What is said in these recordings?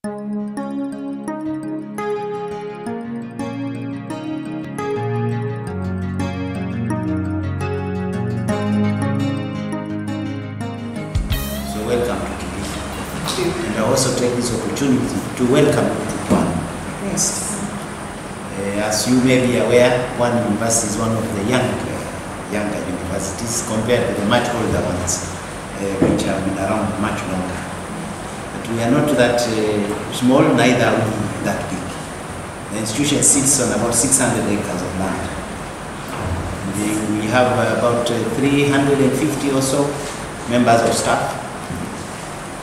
Welcome to NUFFIC. And I also take this opportunity to welcome you to Pwani. Yes. As you may be aware, Pwani University is one of the younger universities compared to the much older ones, which have been around much longer. But we are not that small, neither are we that big. The institution sits on about 600 acres of land. We have about 350 or so members of staff,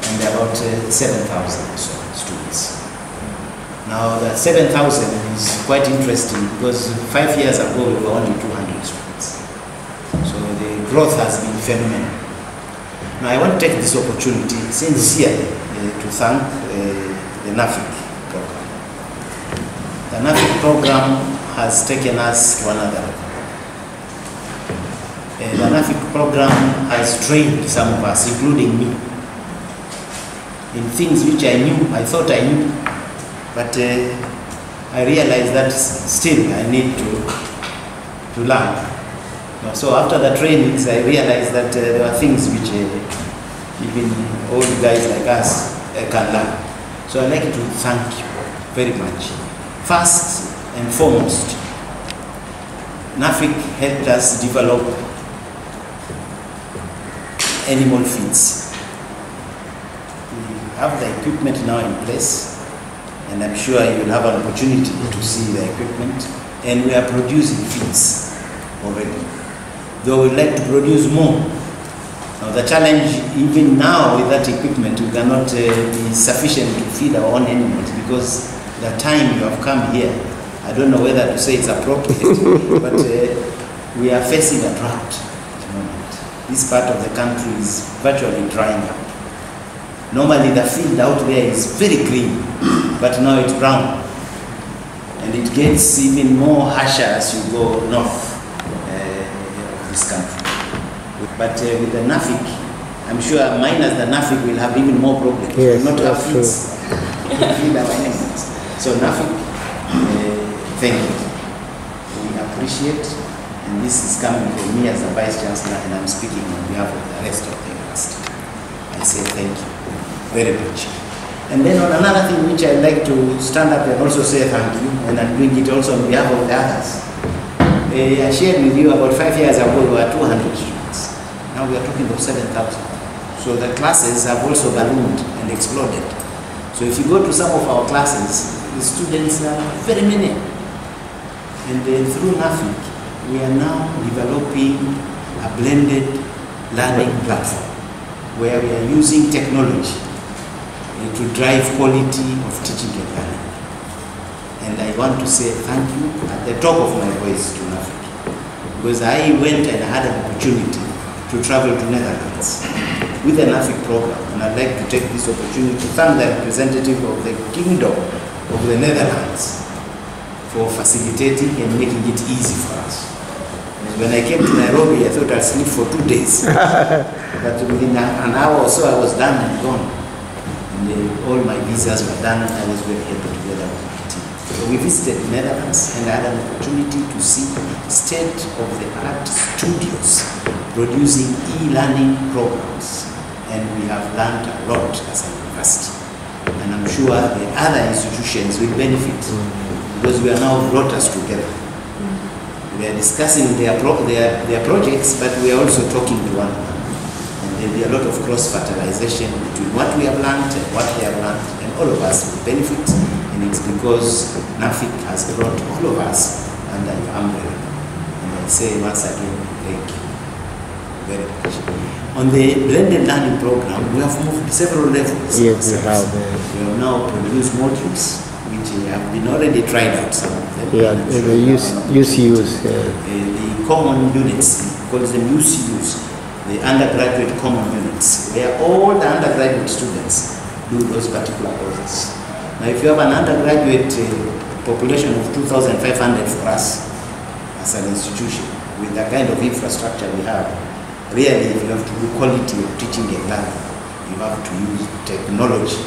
and about 7,000 or so students. Now that 7,000 is quite interesting because 5 years ago we were only 200 students. So the growth has been phenomenal. Now I want to take this opportunity sincerely to thank the NUFFIC program. The NUFFIC program has taken us to another level. The NUFFIC program has trained some of us, including me, in things which I thought I knew, but I realized that still I need to learn. So after the trainings, I realized that there were things which even old guys like us can learn. So I'd like to thank you very much. First and foremost, NUFFIC helped us develop animal feeds. Have the equipment now in place, and I'm sure you will have an opportunity to see the equipment, and we are producing feeds already, though we'd like to produce more. Now the challenge even now with that equipment, we cannot be sufficient to feed our own animals because the time you have come here, I don't know whether to say it's appropriate, but we are facing a drought at the moment. This part of the country is virtually drying up. Normally the field out there is very green, but now it's brown. And it gets even more harsher as you go north of this country. But with the NUFFIC, I'm sure minus the NUFFIC will have even more problems. Yes, we will not have feeds to feed our animals. So NUFFIC, thank you. We appreciate, and this is coming from me as the Vice Chancellor, and I'm speaking on behalf of the rest of the university. I say thank you very much. And then on another thing which I'd like to stand up and also say thank you, and I'm doing it also on behalf of the others. I shared with you about 5 years ago we were 200 students. Now we are talking about 7,000. So the classes have also ballooned and exploded. So if you go to some of our classes, the students are very many. And through NUFFIC, we are now developing a blended learning platform where we are using technology to drive quality of teaching and learning. And I want to say thank you at the top of my voice to NUFFIC, because I went and had an opportunity to travel to Netherlands with the NUFFIC program, and I'd like to take this opportunity to thank the representative of the Kingdom of the Netherlands for facilitating and making it easy for us. When I came to Nairobi, I thought I'd sleep for 2 days. But within an hour or so, I was done and gone. And all my visas were done, and I was very happy together with my team. So we visited the Netherlands and I had an opportunity to see state-of-the-art studios producing e-learning programs. And we have learned a lot as a university. And I'm sure the other institutions will benefit because we are now brought us together. We are discussing their projects, but we are also talking to one another. And there will be a lot of cross-fertilization between what we have learned and what they have learned, and all of us will benefit. And it's because NUFFIC has brought all of us under your umbrella. And I say once again, thank you very much. On the blended learning program, we have moved several levels. Yes, we have. We have now produced modules which have been already tried out, some of them. Yeah, the UCUs. The common units, we call them UCUs, the undergraduate common units, where all the undergraduate students do those particular courses. Now, if you have an undergraduate population of 2,500 for us as an institution, with the kind of infrastructure we have, really, if you have to do quality of teaching and learning, you have to use technology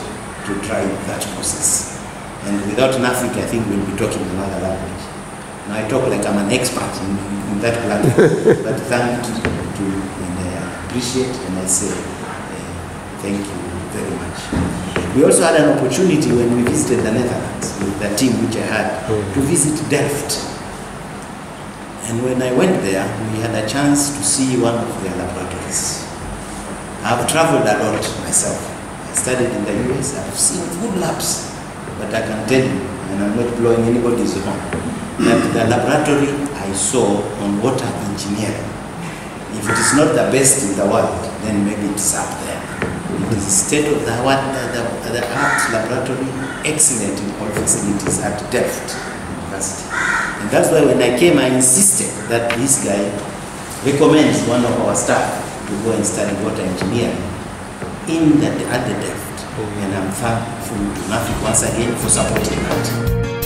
to to try that process. And without NUFFIC, I think we'll be talking another language. Now I talk like I'm an expert in that platform, but thank you to and I appreciate and I say thank you very much. We also had an opportunity when we visited the Netherlands with the team which I had to visit Delft. And when I went there, we had a chance to see one of their laboratories. I've traveled a lot myself. I studied in the US, I've seen good labs, but I can tell you, and I'm not blowing anybody's horn, that the laboratory I saw on water engineering, if it is not the best in the world, then maybe it's up there. It is state of the art laboratory, excellent in all facilities at Delft University. And that's why when I came, I insisted that this guy recommends one of our staff to go and study water engineering at the Delft. And I'm thankful to NUFFIC once again for supporting that.